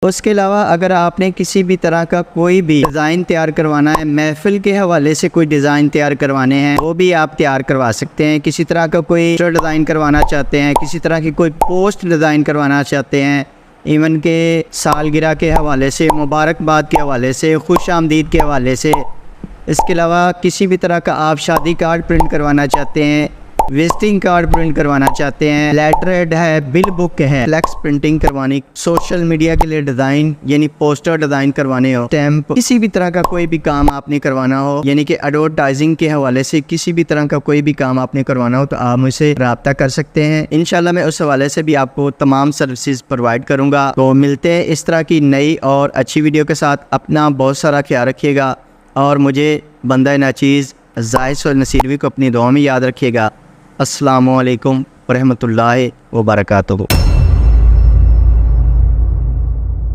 उसके अलावा अगर आपने किसी भी तरह का कोई भी डिज़ाइन तैयार करवाना है, महफिल के हवाले से कोई डिज़ाइन तैयार करवाने हैं, वो भी आप तैयार करवा सकते हैं। किसी तरह का कोई डिज़ाइन करवाना चाहते हैं, किसी तरह की कोई पोस्ट डिज़ाइन करवाना चाहते हैं, इवन के सालगिरह के हवाले से, मुबारकबाद के हवाले से, खुश आमदीद के हवाले से। इसके अलावा किसी भी तरह का आप शादी कार्ड प्रिंट करवाना चाहते हैं, विजिटिंग कार्ड प्रिंट करवाना चाहते हैं, लेटर हेड है, बिल बुक है, फ्लैक्स प्रिंटिंग करवानी, सोशल मीडिया के लिए डिज़ाइन यानी पोस्टर डिज़ाइन करवाने हो, स्टैम्प, किसी भी तरह का कोई भी काम आपने करवाना हो, यानी कि एडवर्टाइजिंग के हवाले से किसी भी तरह का कोई भी काम आपने करवाना हो तो आप मुझसे रब्ता कर सकते हैं। इंशाल्लाह मैं उस हवाले से भी आपको तमाम सर्विसेज प्रोवाइड करूँगा। तो मिलते हैं इस तरह की नई और अच्छी वीडियो के साथ। अपना बहुत सारा ख्याल रखिएगा और मुझे बंदा नाचीज़ जायद नसीरवी को अपनी दुआ में याद रखिएगा। अस्सलामु अलैकुम वरहमतुल्लाहि वबरकातुहू।